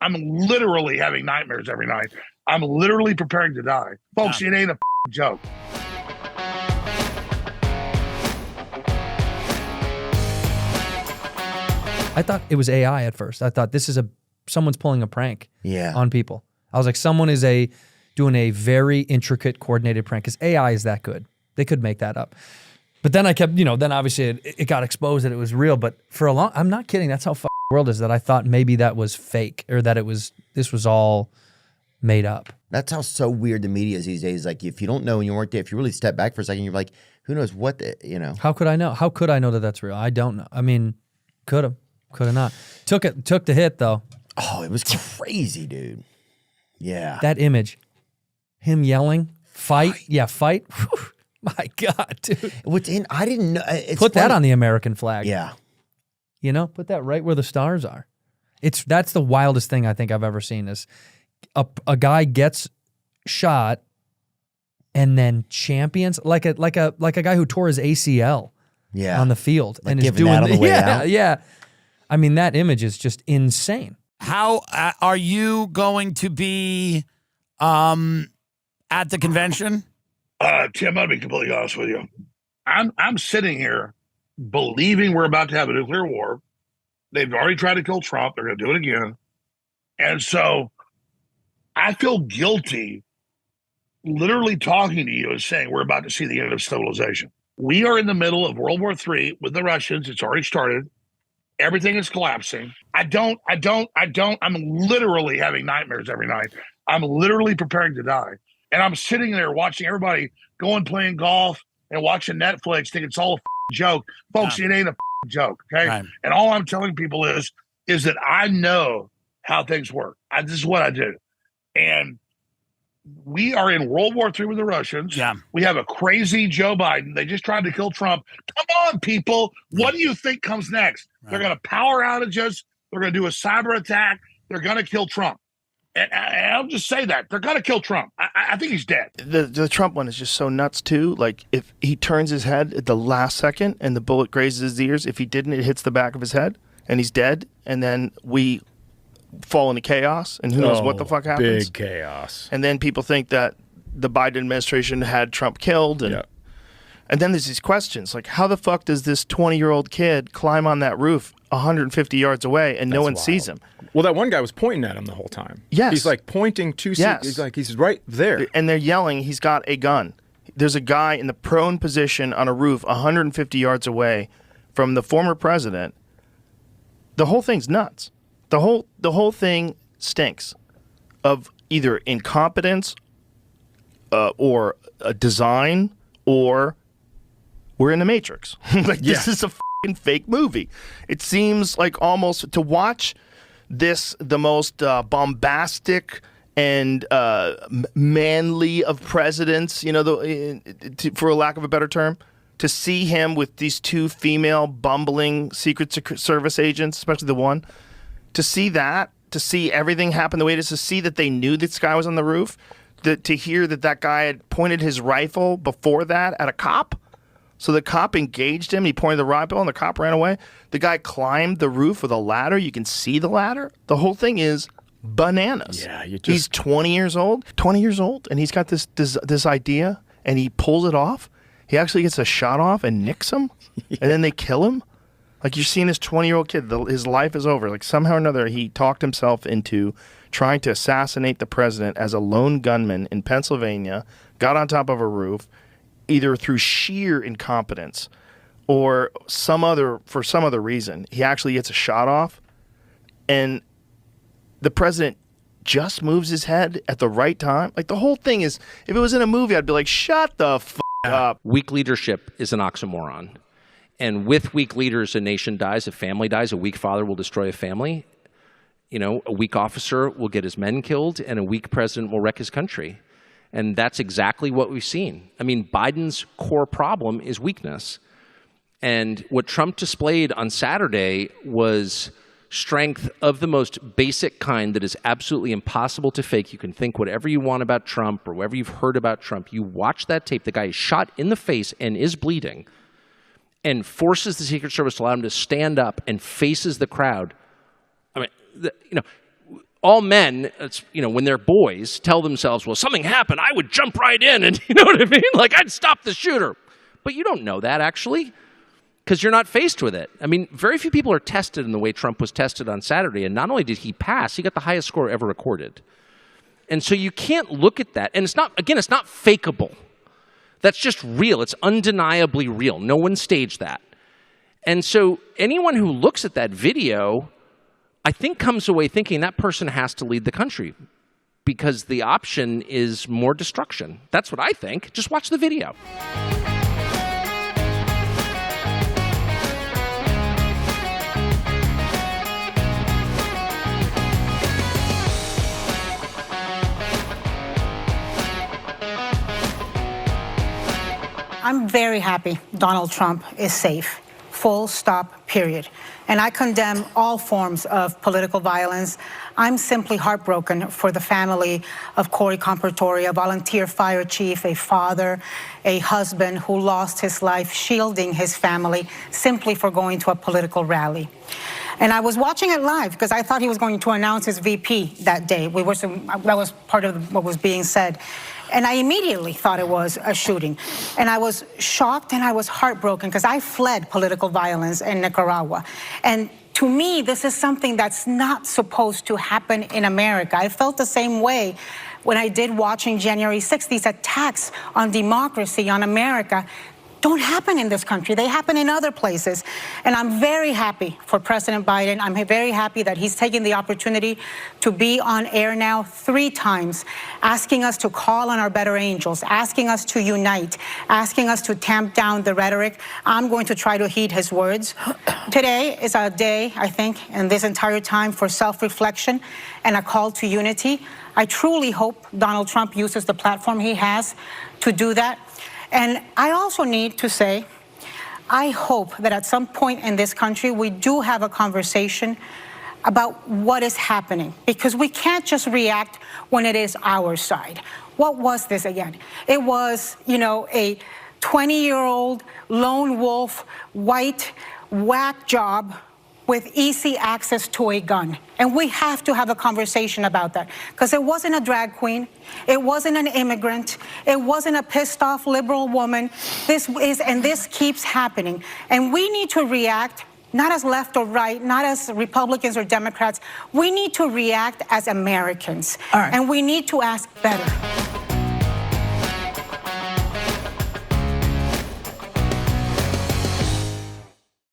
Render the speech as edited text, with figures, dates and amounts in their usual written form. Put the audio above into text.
I'm literally having nightmares every night. I'm literally preparing to die. Folks, it ain't a joke. I thought it was AI at first. I thought this is someone's pulling a prank on people. I was like, someone is doing a very intricate, coordinated prank, because AI is that good. They could make that up. But then I kept, then obviously it got exposed that it was real. But for a long, I'm not kidding. That's how the world is, that I thought maybe that was fake, or that this was all made up. That's how so weird the media is these days. Like, if you don't know and you weren't there, if you really step back for a second, you're like, who knows what How could I know? How could I know that that's real? I don't know. I mean, could have not. Took the hit though. Oh, it was crazy, dude. Yeah. That image, him yelling, fight. Yeah, fight. Whew. My God, dude. I didn't know. Put that on the American flag. Yeah. Put that right where the stars are. That's the wildest thing I think I've ever seen, is a guy gets shot and then champions like a guy who tore his ACL on the field, like, and is doing that on the way out. Yeah. I mean, that image is just insane. How are you going to be at the convention? Tim, I'll be completely honest with you. I'm sitting here believing we're about to have a nuclear war. They've already tried to kill Trump. They're going to do it again. And so I feel guilty literally talking to you and saying we're about to see the end of civilization. We are in the middle of World War III with the Russians. It's already started. Everything is collapsing. I'm literally having nightmares every night. I'm literally preparing to die. And I'm sitting there watching everybody going playing golf and watching Netflix, thinking it's all a joke. Folks, it ain't a joke, okay? Right. And all I'm telling people is that I know how things work. This is what I do. And we are in World War III with the Russians. Yeah. We have a crazy Joe Biden. They just tried to kill Trump. Come on, people. What do you think comes next? Right. They're going to power outages. They're going to do a cyber attack. They're going to kill Trump. And I'll just say that. They're going to kill Trump. I think he's dead. The Trump one is just so nuts, too. Like, if he turns his head at the last second and the bullet grazes his ears, if he didn't, it hits the back of his head and he's dead. And then we fall into chaos, and who knows what the fuck happens. Big chaos. And then people think that the Biden administration had Trump killed. And then there's these questions, like, how the fuck does this 20-year-old kid climb on that roof 150 yards away and no one sees him? Well, that one guy was pointing at him the whole time. Yes. He's like pointing to he's right there. And they're yelling, he's got a gun. There's a guy in the prone position on a roof 150 yards away from the former president. The whole thing's nuts. The whole thing stinks of either incompetence or a design, or we're in the Matrix. This is a fucking fake movie. It seems like almost to watch this, the most bombastic and manly of presidents, for a lack of a better term, to see him with these two female bumbling Secret Service agents, especially the one, to see that, to see everything happen the way it is, to see that they knew this guy was on the roof, to hear that guy had pointed his rifle before that at a cop. So the cop engaged him. He pointed the rifle and the cop ran away. The guy climbed the roof with a ladder. You can see the ladder. The whole thing is bananas. Yeah, he's 20 years old, and he's got this idea, and he pulls it off. He actually gets a shot off and nicks him, and then they kill him. Like, you're seeing this 20-year-old kid, his life is over. Like, somehow or another, he talked himself into trying to assassinate the president as a lone gunman in Pennsylvania, got on top of a roof, either through sheer incompetence or for some other reason. He actually gets a shot off, and the president just moves his head at the right time. Like, the whole thing is, if it was in a movie, I'd be like, shut the f*** up. Weak leadership is an oxymoron. And with weak leaders, a nation dies, a family dies, a weak father will destroy a family. A weak officer will get his men killed, and a weak president will wreck his country. And that's exactly what we've seen. I mean, Biden's core problem is weakness. And what Trump displayed on Saturday was strength of the most basic kind that is absolutely impossible to fake. You can think whatever you want about Trump or whatever you've heard about Trump. You watch that tape, the guy is shot in the face and is bleeding, and forces the Secret Service to allow him to stand up and faces the crowd. I mean, all men, when they're boys, tell themselves, well, something happened, I would jump right in and, you know what I mean? Like, I'd stop the shooter. But you don't know that, actually, because you're not faced with it. I mean, very few people are tested in the way Trump was tested on Saturday. And not only did he pass, he got the highest score ever recorded. And so you can't look at that. And it's not fakeable. That's just real. It's undeniably real. No one staged that. And so anyone who looks at that video, I think, comes away thinking that person has to lead the country because the option is more destruction. That's what I think. Just watch the video. I'm very happy Donald Trump is safe. Full stop, period. And I condemn all forms of political violence. I'm simply heartbroken for the family of Corey Compertori, a volunteer fire chief, a father, a husband who lost his life shielding his family simply for going to a political rally. And I was watching it live because I thought he was going to announce his VP that day. That was part of what was being said. And I immediately thought it was a shooting. And I was shocked and I was heartbroken because I fled political violence in Nicaragua. And to me, this is something that's not supposed to happen in America. I felt the same way when I did watching January 6th. These attacks on democracy, on America, don't happen in this country. They happen in other places. And I'm very happy for President Biden. I'm very happy that he's taking the opportunity to be on air now 3 times, asking us to call on our better angels, asking us to unite, asking us to tamp down the rhetoric. I'm going to try to heed his words. Today is a day, I think, and this entire time for self-reflection and a call to unity. I truly hope Donald Trump uses the platform he has to do that. And I also need to say, I hope that at some point in this country, we do have a conversation about what is happening, because we can't just react when it is our side. What was this again? It was, a 20-year-old lone wolf, white, whack job with easy access to a gun. And we have to have a conversation about that, because it wasn't a drag queen, it wasn't an immigrant, it wasn't a pissed off liberal woman. This keeps happening. And we need to react, not as left or right, not as Republicans or Democrats. We need to react as Americans. All right. And we need to ask better.